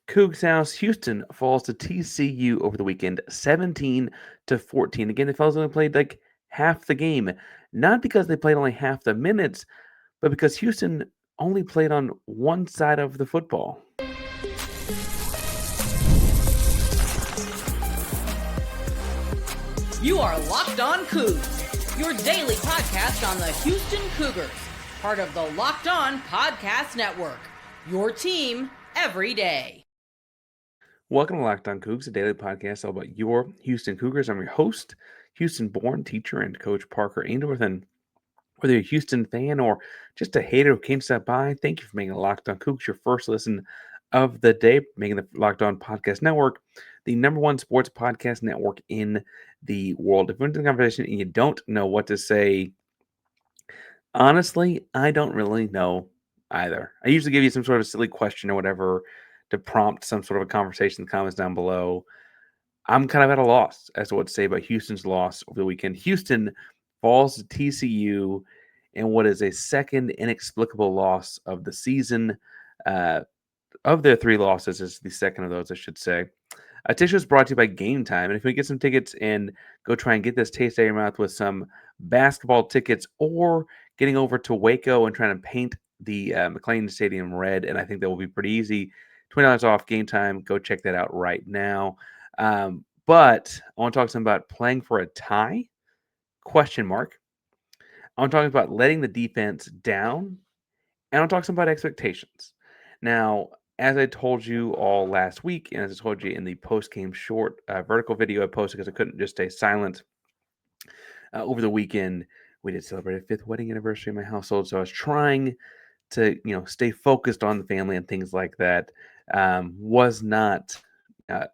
Cougs House, Houston falls to TCU over the weekend, 17-14. Again, the fellas only played like half the game, not because they played only half the minutes, but because Houston only played on one side of the football. You are Locked On Cougs, your daily podcast on the Houston Cougars, part of the Locked On Podcast Network, your team every day. Welcome to Locked On Cougs, a daily podcast all about your Houston Cougars. I'm your host, Houston-born teacher and coach Parker Ainsworth. And whether you're a Houston fan or just a hater who came to stop by, thank you for making Locked On Cougs your first listen of the day, making the Locked On Podcast Network the number one sports podcast network in the world. If you're into the conversation and you don't know what to say, honestly, I don't really know either. I usually give you some sort of silly question or whatever to prompt some sort of a conversation in the comments down below. I'm kind of at a loss as to what to say about Houston's loss over the weekend. Houston falls to TCU in what is a second inexplicable loss of the season. Of their three losses, is the second of those, I should say. Tissue is brought to you by Game Time. And if we get some tickets and go try and get this taste out of your mouth with some basketball tickets or getting over to Waco and trying to paint the McLean Stadium red, and I think that will be pretty easy. $20 off Game Time. Go check that out right now. But I want to talk to some about playing for a tie? Question mark. I want to talk about letting the defense down, and I'll talk some about expectations. Now, as I told you all last week, and as I told you in the post-game short vertical video I posted because I couldn't just stay silent over the weekend, we did celebrate a 5th wedding anniversary in my household, so I was trying to, stay focused on the family and things like that. Was not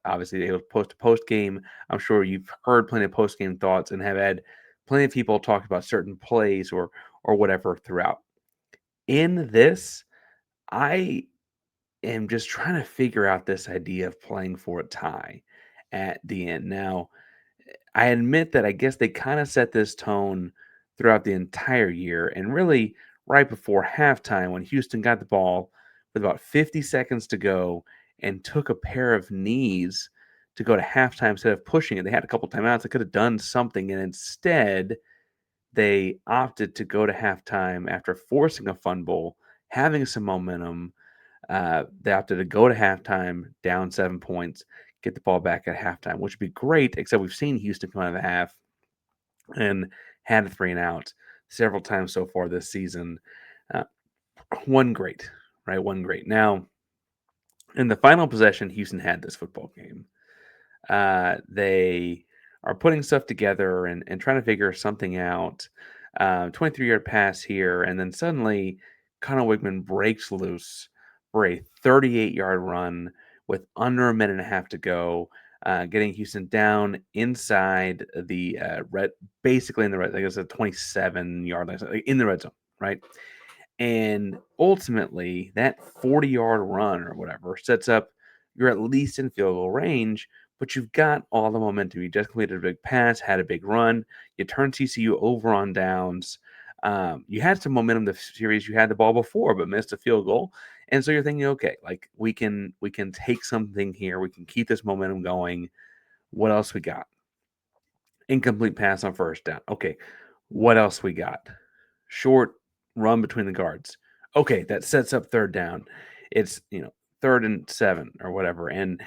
obviously able to post a post-game. I'm sure you've heard plenty of post-game thoughts and have had plenty of people talk about certain plays or whatever throughout. In this, I am just trying to figure out this idea of playing for a tie at the end. Now, I admit that I guess they kind of set this tone throughout the entire year, and really right before halftime when Houston got the ball with about 50 seconds to go and took a pair of knees to go to halftime instead of pushing it. They had a couple timeouts. They could have done something, and instead they opted to go to halftime after forcing a fumble, having some momentum. They opted to go to halftime down 7 points, get the ball back at halftime, which would be great, except we've seen Houston come out of the half and had a 3 and out several times so far this season. One great, right? One great. Now, in the final possession, Houston had this football game. They are putting stuff together and trying to figure something out. 23-yard pass here, and then suddenly Conner Weigman breaks loose for a 38-yard run with under a minute and a half to go, getting Houston down inside the red, basically in the red, I guess a 27-yard line, in the red zone, right? And ultimately, that 40-yard run or whatever sets up you're at least in field goal range, but you've got all the momentum. You just completed a big pass, had a big run. You turned TCU over on downs. You had some momentum the series. You had the ball before, but missed a field goal. And so you're thinking, okay, like we can take something here. We can keep this momentum going. What else we got? Incomplete pass on first down. Okay, what else we got? Short run between the guards. Okay, that sets up third down. It's 3rd and 7 or whatever, and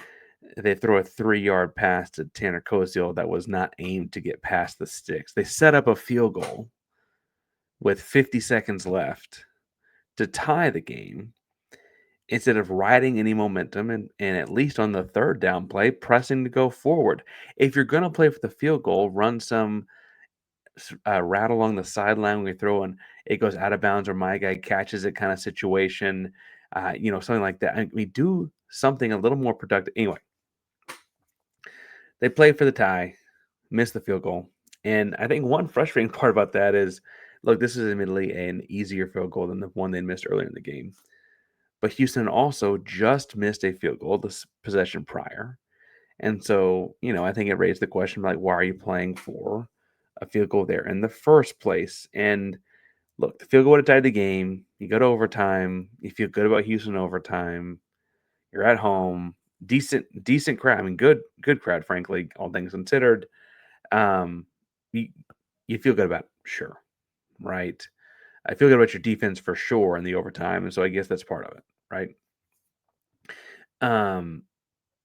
they throw a 3-yard pass to Tanner Koziel that was not aimed to get past the sticks. They set up a field goal with 50 seconds left to tie the game instead of riding any momentum and at least on the third down play, pressing to go forward. If you're going to play for the field goal, run some route along the sideline when we throw and it goes out of bounds or my guy catches it kind of situation, something like that. I mean, do something a little more productive. Anyway, they played for the tie, missed the field goal. And I think one frustrating part about that is, look, this is admittedly an easier field goal than the one they missed earlier in the game. But Houston also just missed a field goal this possession prior. And so, I think it raised the question, like, why are you playing for a field goal there in the first place? And look, the field goal would have tied the game. You go to overtime. You feel good about Houston overtime. You're at home, decent crowd. I mean, good crowd, frankly, all things considered. Um, you you feel good about it, sure, right? I feel good about your defense for sure in the overtime, and so I guess that's part of it, right? Um,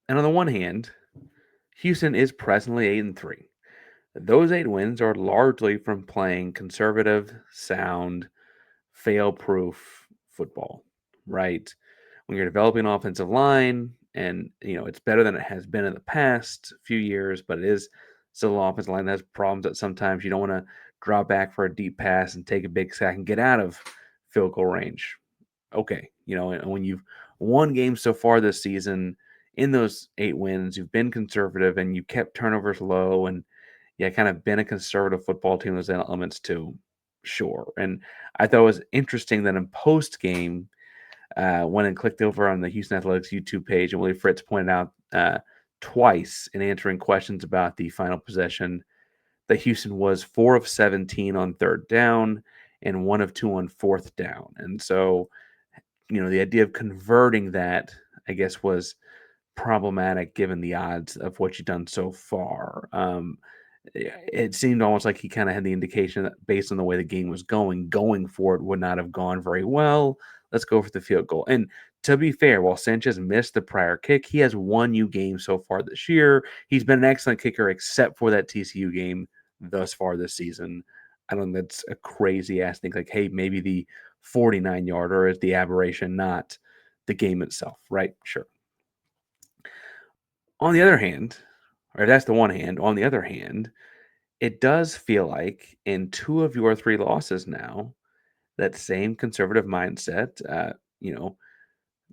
and on the one hand, Houston is presently 8-3. Those 8 wins are largely from playing conservative, sound, fail-proof football, right? When you're developing an offensive line, and it's better than it has been in the past few years, but it is still an offensive line that has problems that sometimes you don't want to drop back for a deep pass and take a big sack and get out of field goal range. Okay, and when you've won games so far this season, in those 8 wins, you've been conservative and you kept turnovers low, and yeah, kind of been a conservative football team. Those elements too, sure. And I thought it was interesting that in post game, went and clicked over on the Houston Athletics YouTube page, and Willie Fritz pointed out twice in answering questions about the final possession that Houston was 4 of 17 on third down and 1 of 2 on fourth down. And so, the idea of converting that, I guess, was problematic given the odds of what you've done so far. It seemed almost like he kind of had the indication that based on the way the game was going for it would not have gone very well. Let's go for the field goal. And to be fair, while Sanchez missed the prior kick, he has won you games so far this year. He's been an excellent kicker except for that TCU game thus far this season. I don't think that's a crazy ass thing. Like, hey, maybe the 49-yarder is the aberration, not the game itself, right? Sure. On the other hand, or that's the one hand, on the other hand, it does feel like in 2 of your 3 losses now, that same conservative mindset,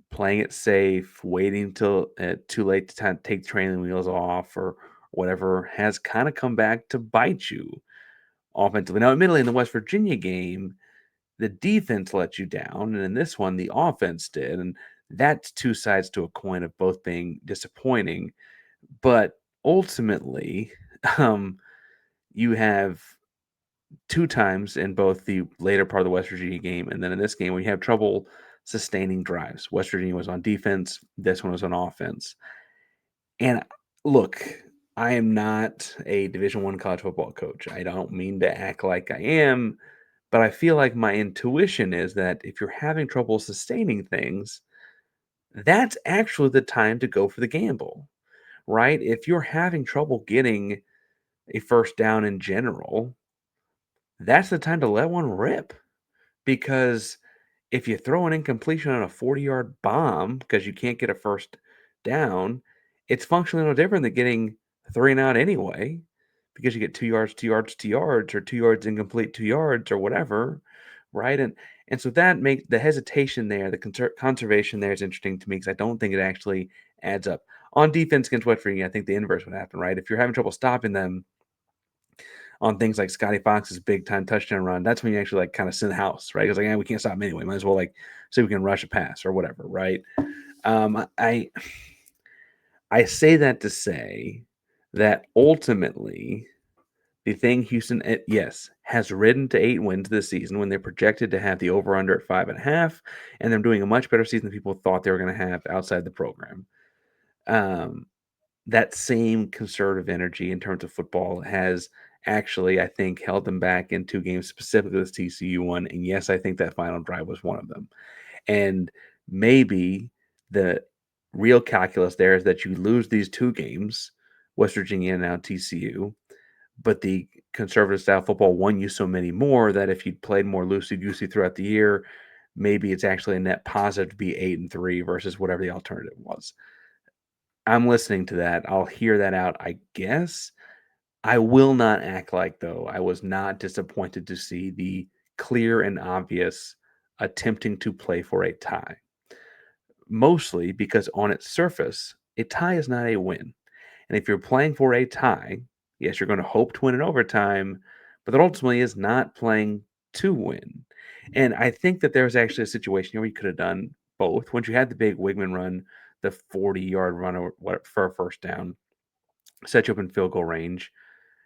playing it safe, waiting till too late to take training wheels off or whatever, has kind of come back to bite you offensively. Now, admittedly, in the West Virginia game, the defense let you down, and in this one, the offense did, and that's two sides to a coin of both being disappointing. But ultimately, um, you have 2 times in both the later part of the West Virginia game and then in this game where you have trouble sustaining drives. West Virginia was on defense. This one was on offense. And look, I am not a Division I college football coach. I don't mean to act like I am, but I feel like my intuition is that if you're having trouble sustaining things, that's actually the time to go for the gamble, right? If you're having trouble getting a first down in general, that's the time to let one rip. Because if you throw an incompletion on a 40-yard bomb because you can't get a first down, it's functionally no different than getting 3 and out anyway, because you get 2 yards, 2 yards, 2 yards, or 2 yards incomplete, 2 yards, or whatever, right? And so that makes the hesitation there, the conservation there is interesting to me because I don't think it actually adds up. On defense against West Virginia, I think the inverse would happen, right? If you're having trouble stopping them on things like Scotty Fox's big time touchdown run, that's when you actually like kind of send the house, right? Because like, we can't stop him anyway. Might as well like see if we can rush a pass or whatever, right? I say that to say that ultimately the thing Houston, yes, has ridden to 8 wins this season when they're projected to have the over under at 5.5, and they're doing a much better season than people thought they were going to have outside the program. That same conservative energy in terms of football has actually, I think, held them back in 2 games, specifically this TCU one. And yes, I think that final drive was one of them. And maybe the real calculus there is that you lose these 2 games, West Virginia and now TCU, but the conservative style football won you so many more that if you'd played more loosey-goosey throughout the year, maybe it's actually a net positive to be 8-3 versus whatever the alternative was. I'm listening to that. I'll hear that out, I guess. I will not act like, though, I was not disappointed to see the clear and obvious attempting to play for a tie. Mostly because on its surface, a tie is not a win. And if you're playing for a tie, yes, you're going to hope to win in overtime, but that ultimately is not playing to win. And I think that there's actually a situation where you could have done both. Once you had the big Weigman run, the 40-yard run for a first down, set you up in field goal range,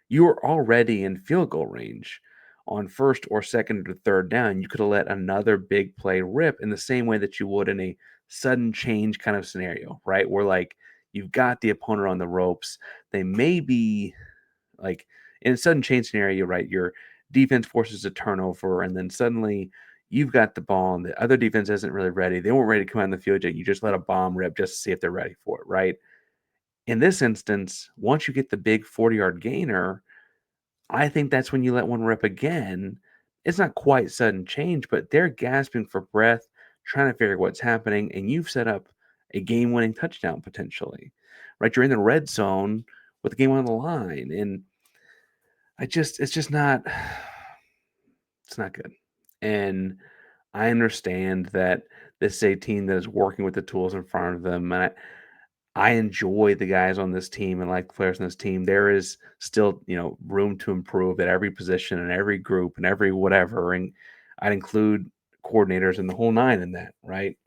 you were already in field goal range. On first or second or third down, you could have let another big play rip in the same way that you would in a sudden change kind of scenario, right? Where like you've got the opponent on the ropes. They may be like in a sudden change scenario, right? Your defense forces a turnover, and then suddenly you've got the ball, and the other defense isn't really ready. They weren't ready to come out in the field yet. You just let a bomb rip just to see if they're ready for it, right? In this instance, once you get the big 40-yard gainer, I think that's when you let one rip again. It's not quite sudden change, but they're gasping for breath, trying to figure out what's happening, and you've set up a game-winning touchdown potentially, right? You're in the red zone with the game on the line, and it's just not, it's not good. And I understand that this is a team that is working with the tools in front of them, and I enjoy the guys on this team and like the players on this team. There is still, room to improve at every position and every group and every whatever. And I'd include coordinators and the whole nine in that, right?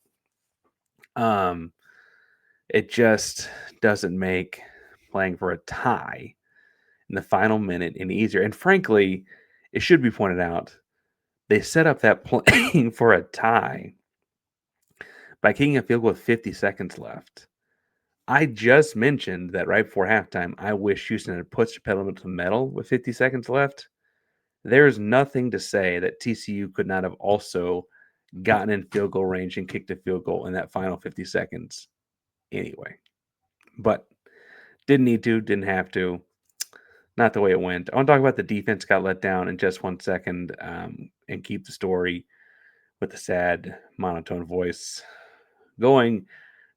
Um, it just doesn't make playing for a tie in the final minute any easier. And frankly, it should be pointed out, they set up that playing for a tie by kicking a field goal with 50 seconds left. I just mentioned that right before halftime, I wish Houston had pushed the pedal to the metal with 50 seconds left. There's nothing to say that TCU could not have also gotten in field goal range and kicked a field goal in that final 50 seconds anyway. But didn't need to, didn't have to. Not the way it went. I want to talk about the defense got let down in just 1 second and keep the story with the sad monotone voice going.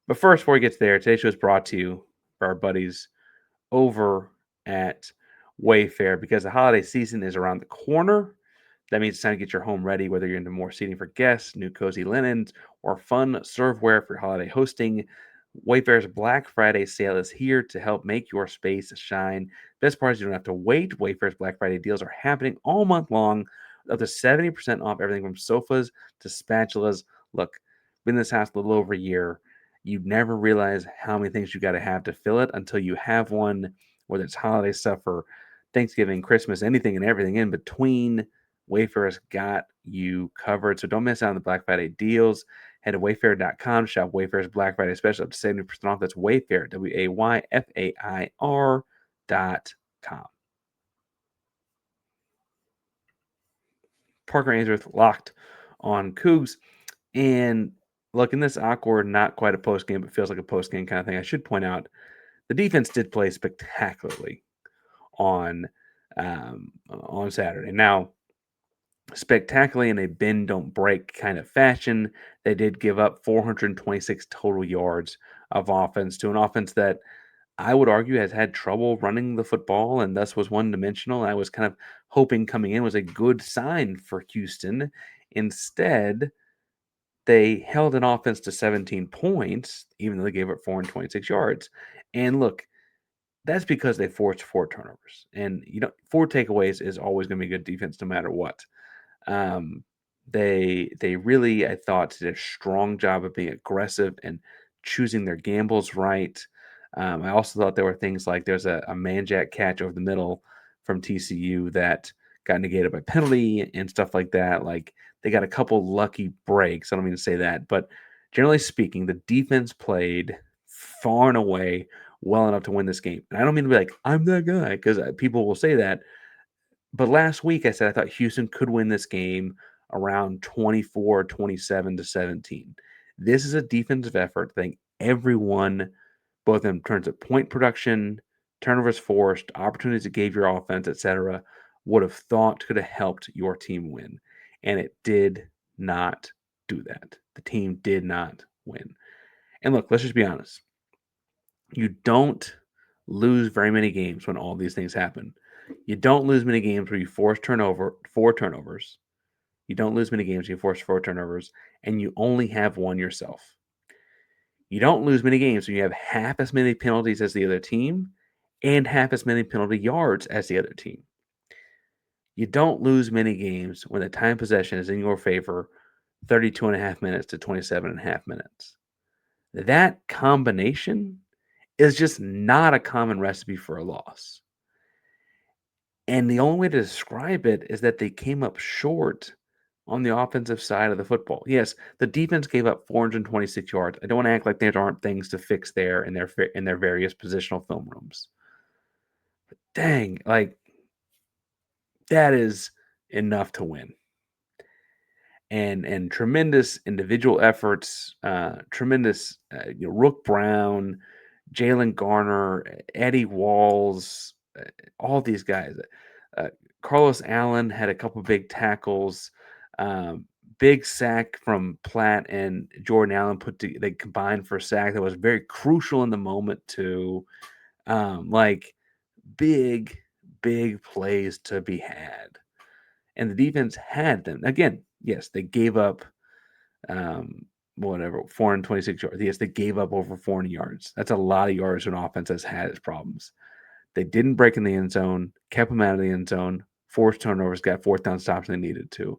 But first, before we get there, today's show is brought to you by our buddies over at Wayfair because the holiday season is around the corner. That means it's time to get your home ready, whether you're into more seating for guests, new cozy linens, or fun serveware for holiday hosting. Wayfair's Black Friday sale is here to help make your space shine. Best part is you don't have to wait. Wayfair's Black Friday deals are happening all month long, up to 70% off everything from sofas to spatulas. Look, been in this house a little over a year. You never realize how many things you got to have fill it until you have one, whether it's holiday stuff or Thanksgiving, Christmas, anything and everything in between. Wayfair's got you covered. So don't miss out on the Black Friday deals. Head to wayfair.com, shop Wayfair's Black Friday special up to 70% off. That's Wayfair, WAYFAIR.com. Parker Ainsworth locked on Cougs. And look, in this awkward, not quite a post game, but feels like a post game kind of thing, I should point out the defense did play spectacularly on Saturday. Now, spectacularly in a bend don't break kind of fashion, they did give up 426 total yards of offense to an offense that I would argue has had trouble running the football and thus was one-dimensional. I was kind of hoping coming in was a good sign for Houston. Instead, they held an offense to 17 points, even though they gave up 426 yards. And look, that's because they forced 4 turnovers. And, 4 takeaways is always going to be good defense no matter what. They really, I thought, did a strong job of being aggressive and choosing their gambles right. I also thought there were things like there's a man-jack catch over the middle from TCU that got negated by penalty and stuff like that. Like they got a couple lucky breaks. I don't mean to say that, but generally speaking, the defense played far and away well enough to win this game. And I don't mean to be like, I'm that guy, because people will say that. But last week I said I thought Houston could win this game around 24, 27 to 17. This is a defensive effort. I think everyone, both in terms of point production, turnovers forced, opportunities it gave your offense, etc., would have thought could have helped your team win. And it did not do that. The team did not win. And look, let's just be honest. You don't lose very many games when all these things happen. You don't lose many games where you force 4 turnovers. You don't lose many games where you force 4 turnovers, and you only have one yourself. You don't lose many games when you have half as many penalties as the other team and half as many penalty yards as the other team. You don't lose many games when the time possession is in your favor 32 and a half minutes to 27 and a half minutes. That combination is just not a common recipe for a loss. And the only way to describe it is that they came up short on the offensive side of the football. Yes, the defense gave up 426 yards. I don't want to act like there aren't things to fix there in their various positional film rooms. But dang, like that is enough to win. And tremendous individual efforts, tremendous Wrook Brown, Jalen Garner, Eddie Walls, all these guys. Carlos Allen had a couple big tackles, big sack from Platt and Jordan Allen they combined for a sack that was very crucial in the moment too. Like big plays to be had, and the defense had them again. Yes, they gave up whatever 426 yards. Yes, they gave up over 400 yards. That's a lot of yards when offense has had its problems. They didn't break in the end zone, kept them out of the end zone, forced turnovers, got fourth down stops when they needed to.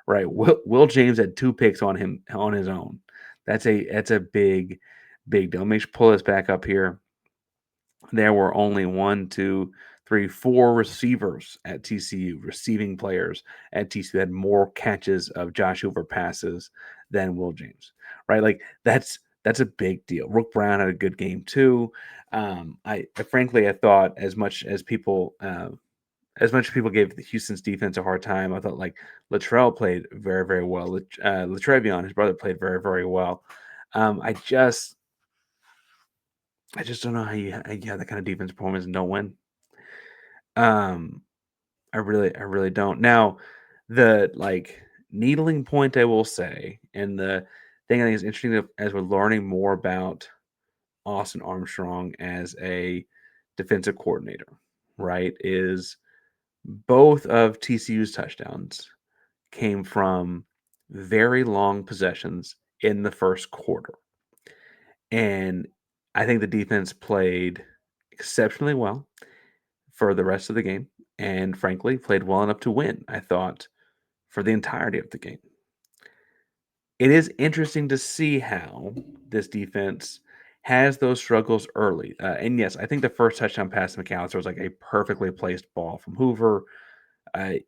Right. Will James had 2 picks on him on his own. That's a big deal. Let me pull this back up here. There were only 4 receivers at TCU, receiving players at TCU had more catches of Josh Hoover passes than Will James, right? Like that's a big deal. Wrook Brown had a good game too. I thought as much as people gave the Houston's defense a hard time, I thought like Latrell played very, very well. Latrevion, his brother, played very, very well. I just don't know how you have that kind of defense performance and don't win. I really don't. Now, the needling point I will say, and the thing I think is interesting as we're learning more about Austin Armstrong as a defensive coordinator, right, is both of TCU's touchdowns came from very long possessions in the first quarter. And I think the defense played exceptionally well for the rest of the game and frankly played well enough to win, I thought, for the entirety of the game. It is interesting to see how this defense has those struggles early. And yes, I think the first touchdown pass to McAllister was like a perfectly placed ball from Hoover. At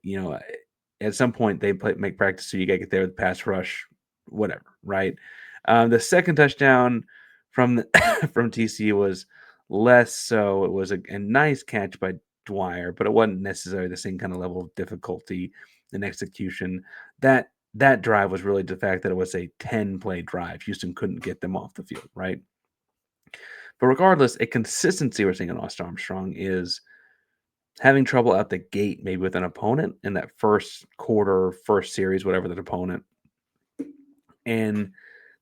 some point they make practice, so you got to get there with the pass rush, whatever, right? The second touchdown from from TCU was less so. It was a nice catch by Dwyer, but it wasn't necessarily the same kind of level of difficulty in execution. That drive was really the fact that it was a 10-play drive. Houston couldn't get them off the field, right? But regardless, a consistency we're seeing in Austin Armstrong is having trouble out the gate, maybe with an opponent in that first quarter, first series, whatever that opponent, and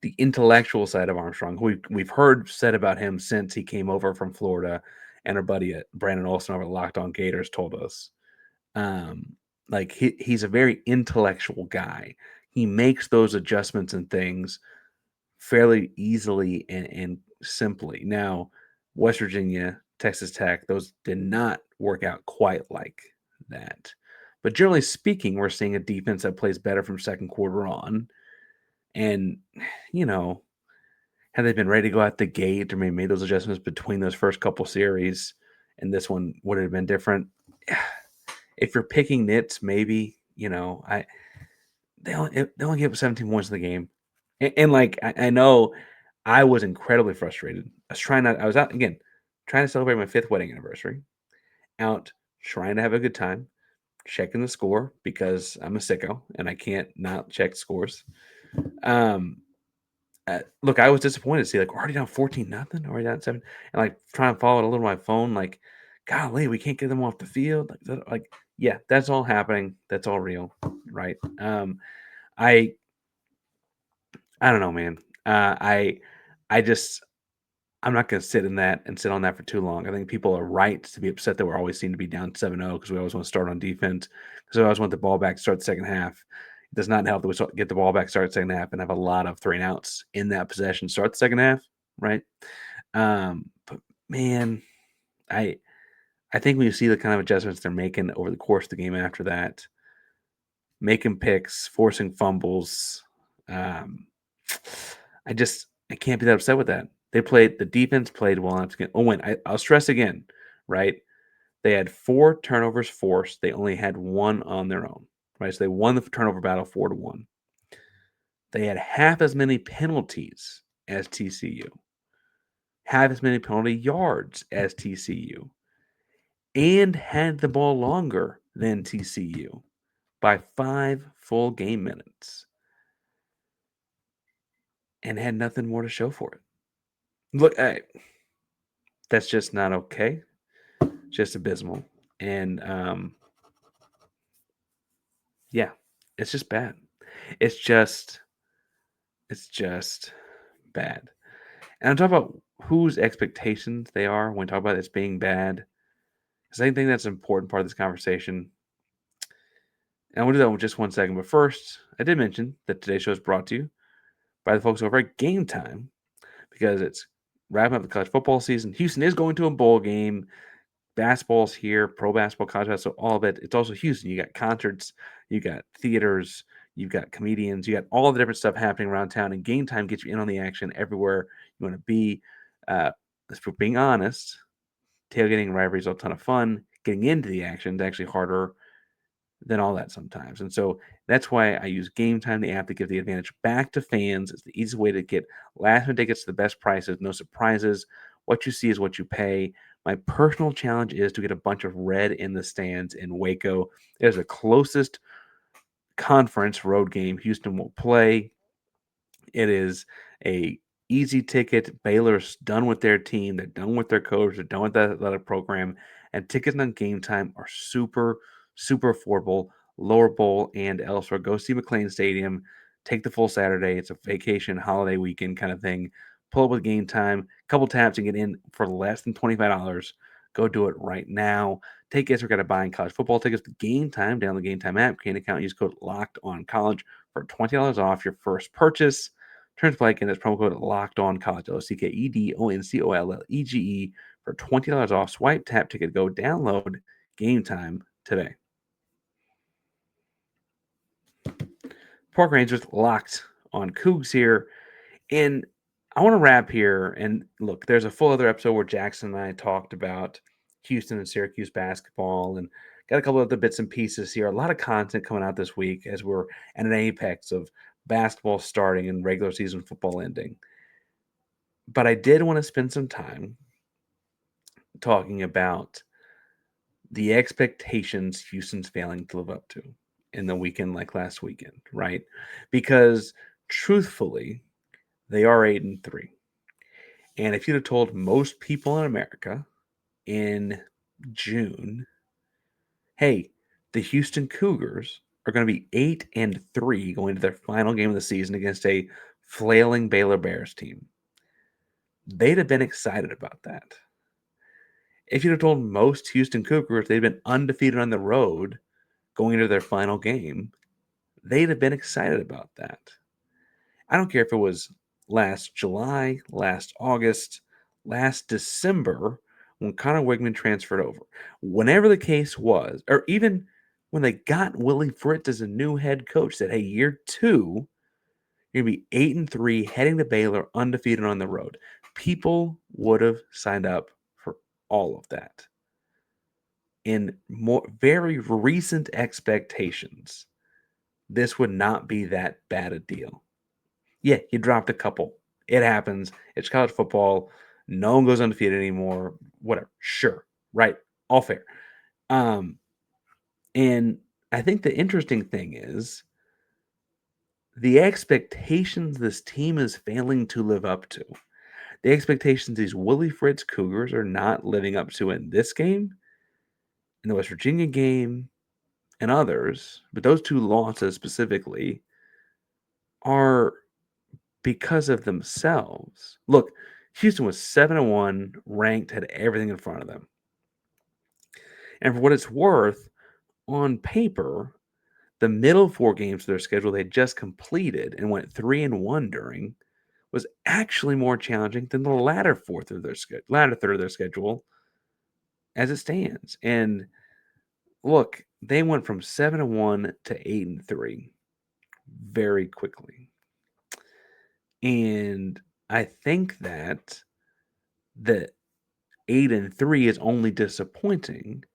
the intellectual side of Armstrong, who we've heard said about him since he came over from Florida, and our buddy Brandon Olson over at Locked On Gators told us, he's a very intellectual guy. He makes those adjustments and things fairly easily and simply. Now, West Virginia, Texas Tech, those did not work out quite like that. But generally speaking, we're seeing a defense that plays better from second quarter on. And, had they been ready to go out the gate or maybe made those adjustments between those first couple series and this one would have been different. If you're picking nits, maybe, they only gave up 17 points in the game. And I know I was incredibly frustrated. I was out again, trying to celebrate my 5th wedding anniversary, out trying to have a good time, checking the score because I'm a sicko and I can't not check scores. Look, I was disappointed to see we're already down 14-0, already down 7, and trying to follow it a little on my phone, golly, we can't get them off the field. Yeah, that's all happening. That's all real, right? I don't know, man. I'm not going to sit on that for too long. I think people are right to be upset that we're always seem to be down 7-0 because we always want to start on defense because we always want the ball back to start the second half. It does not help that we get the ball back, start the second half, and have a lot of 3-and-outs in that possession, start the second half, right? But man, I think when you see the kind of adjustments they're making over the course of the game after that, making picks, forcing fumbles, I can't be that upset with that. The defense played well enough to get. Oh, I'll stress again, right? They had 4 turnovers forced. They only had 1 on their own. right? So they won the turnover battle 4-1. They had half as many penalties as TCU, half as many penalty yards as TCU, and had the ball longer than TCU by 5 full game minutes and had nothing more to show for it. Look, that's just not okay. Just abysmal. And yeah, it's just bad. It's just bad. And I'm talking about whose expectations they are when we talk about this being bad. Because I think that's an important part of this conversation. And we'll do that in just 1 second. But first, I did mention that today's show is brought to you by the folks over at Game Time because it's wrapping up the college football season. Houston is going to a bowl game. Basketball's here, pro basketball, college basketball, all of it. It's also Houston. You got concerts, you got theaters, you've got comedians, you got all the different stuff happening around town. And Game Time gets you in on the action everywhere you want to be. If we're being honest, tailgating rivalries are a ton of fun. Getting into the action is actually harder than all that sometimes. And so that's why I use Game Time, the app, to give the advantage back to fans. It's the easiest way to get last minute tickets to the best prices, no surprises. What you see is what you pay. My personal challenge is to get a bunch of red in the stands in Waco. It is the closest conference road game Houston will play. It is a easy ticket. Baylor's done with their team. They're done with their coach. They're done with that athletic program. And tickets on Game Time are super, super affordable. Lower Bowl and elsewhere. Go see McLean Stadium. Take the full Saturday. It's a vacation, holiday weekend kind of thing. Pull up with Game Time. Couple taps and get in for less than $25. Go do it right now. Take guys who got to buying college football tickets to Game Time. Download the Game Time app. Create an account. Use code Locked On College for $20 off your first purchase. Turns play again. That's promo code Locked On College. LOCKEDONCOLLEGE for $20 off. Swipe, tap, ticket, go. Download Game Time today. Park Rangers locked on Cougs here. And I want to wrap here. And look, there's a full other episode where Jackson and I talked about Houston and Syracuse basketball and got a couple other bits and pieces here. A lot of content coming out this week as we're at an apex of basketball starting and regular season football ending. But I did want to spend some time talking about the expectations Houston's failing to live up to in the weekend like last weekend, right? Because truthfully, they are 8-3. And if you'd have told most people in America in June, hey, the Houston Cougars are going to be 8-3 going to their final game of the season against a flailing Baylor Bears team, they'd have been excited about that. If you'd have told most Houston Cougars they'd been undefeated on the road going into their final game, they'd have been excited about that. I don't care if it was last July, last August, last December when Conner Weigman transferred over. Whenever the case was, or even when they got Willie Fritz as a new head coach, said, hey, year 2, you're going to be 8-3, heading to Baylor, undefeated on the road. People would have signed up for all of that. In more very recent expectations, this would not be that bad a deal. Yeah, you dropped a couple. It happens. It's college football. No one goes undefeated anymore. Whatever. Sure. Right. All fair. And I think the interesting thing is the expectations this team is failing to live up to. The expectations these Willie Fritz Cougars are not living up to in this game, in the West Virginia game, and others, but those 2 losses specifically are because of themselves. Look, Houston was 7-1, ranked, had everything in front of them. And for what it's worth, on paper, the middle 4 games of their schedule they just completed and went 3-1 during was actually more challenging than the latter third of their schedule as it stands. And look, they went from 7-1 to 8-3 very quickly. And I think that the 8-3 is only disappointing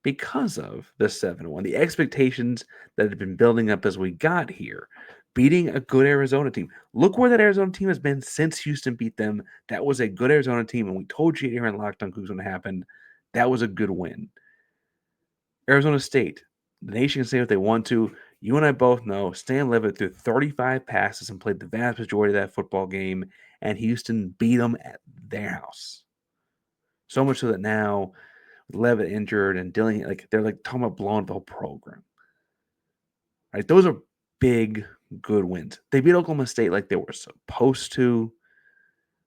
because of the 7-1, the expectations that had been building up as we got here, beating a good Arizona team. Look where that Arizona team has been since Houston beat them. That was a good Arizona team, and we told you here in Locked On Cougs when it happened. That was a good win. Arizona State, the nation can say what they want to. You and I both know Stan Levitt threw 35 passes and played the vast majority of that football game, and Houston beat them at their house. So much so that now, with Levitt injured and Dillingham, they're talking about blowing up the whole program. Right? Those are big, good wins. They beat Oklahoma State like they were supposed to.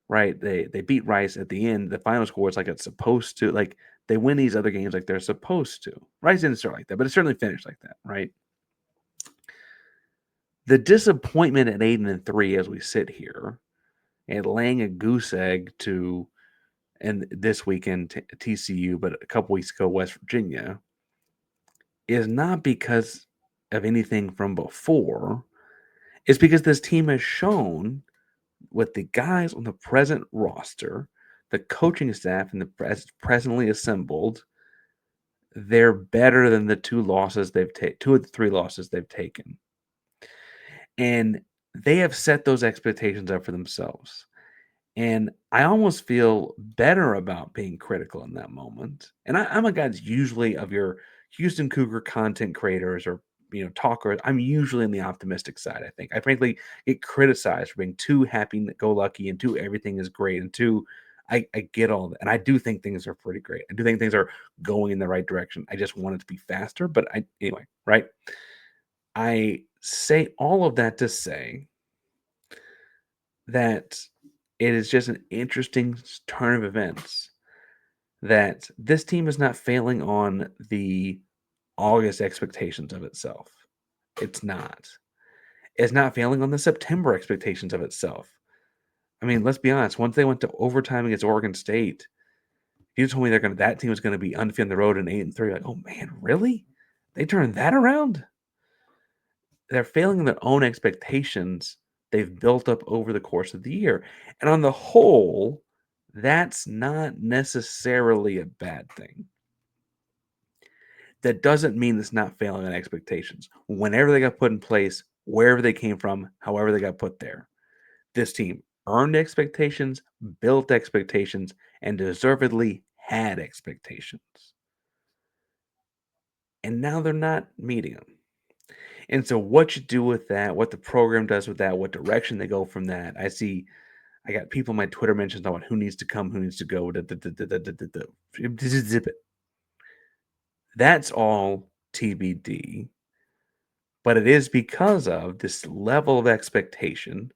Right? They beat Rice at the end. The final score is like it's supposed to. Like they win these other games like they're supposed to. Rice didn't start like that, but it certainly finished like that, right? The disappointment at 8-3 as we sit here and laying a goose egg to, and this weekend TCU, but a couple weeks ago West Virginia, is not because of anything from before. It's because this team has shown with the guys on the present roster, the coaching staff, and the presently assembled, they're better than the two of the three losses they've taken. And they have set those expectations up for themselves. And I almost feel better about being critical in that moment. And I'm a guy that's usually of your Houston Cougar content creators or talkers. I'm usually on the optimistic side. I think I frankly get criticized for being too happy-go-lucky and too everything is great and too. I get all that, and I do think things are pretty great. I do think things are going in the right direction. I just want it to be faster. But anyway, right? I say all of that to say that it is just an interesting turn of events that this team is not failing on the August expectations of itself. It's not. It's not failing on the September expectations of itself. I mean, let's be honest. Once they went to overtime against Oregon State, if you told me that team was going to be undefeated on the road in 8-3, like, oh man, really? They turned that around? They're failing in their own expectations they've built up over the course of the year. And on the whole, that's not necessarily a bad thing. That doesn't mean it's not failing on expectations. Whenever they got put in place, wherever they came from, however they got put there, this team earned expectations, built expectations, and deservedly had expectations. And now they're not meeting them. And so what you do with that, what the program does with that, what direction they go from that, I got people in my Twitter mentions about who needs to come, who needs to go. Zip it. That's all TBD. But it is because of this level of expectation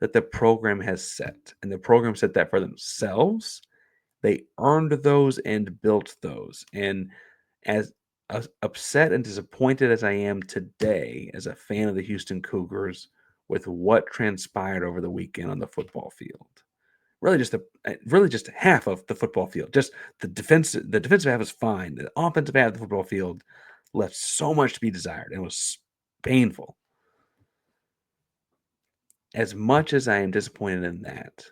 that the program has set. And the program set that for themselves. They earned those and built those. And as upset and disappointed as I am today as a fan of the Houston Cougars with what transpired over the weekend on the football field, really just half of the football field, just the defensive half is fine. The offensive half of the football field left so much to be desired and was painful. As much as I am disappointed in that,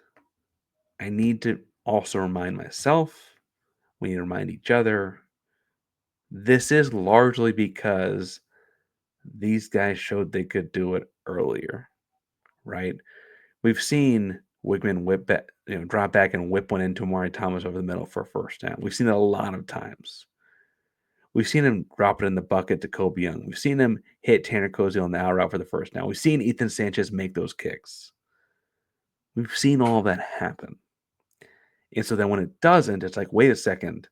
I need to also remind myself, we need to remind each other, this is largely because these guys showed they could do it earlier, right? We've seen Weigman drop back and whip one into Amari Thomas over the middle for a first down. We've seen it a lot of times. We've seen him drop it in the bucket to Kobe Young. We've seen him hit Tanner Cozy on the out route for the first down. We've seen Ethan Sanchez make those kicks. We've seen all that happen. And so then when it doesn't, it's like, wait a second.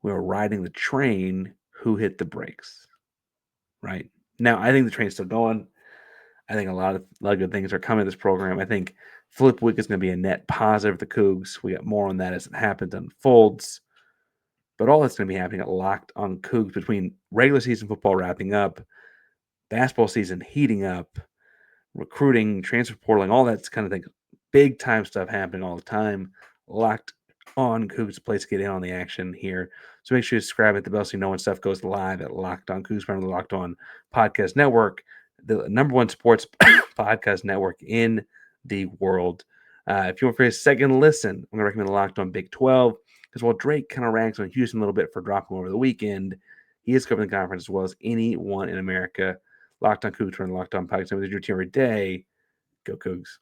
We were riding the train. Who hit the brakes? Right? Now, I think the train's still going. I think a lot of good things are coming to this program. I think Flip Week is going to be a net positive for the Cougs. We got more on that as it happens and unfolds. But all that's going to be happening at Locked on Cougs between regular season football wrapping up, basketball season heating up, recruiting, transfer portaling, all that kind of thing. Big time stuff happening all the time. Locked on Cougs, place to get in on the action here. So make sure you subscribe at the bell so you know when stuff goes live at Locked on Cougs, part of the Locked on Podcast Network, the number one sports podcast network in the world. If you want for a second listen, I'm going to recommend Locked on Big 12. Because while Drake kind of ranks on Houston a little bit for dropping over the weekend, he is covering the conference as well as anyone in America. Locked on Cougs and Locked on Podcast with your team every day. Go Cougs.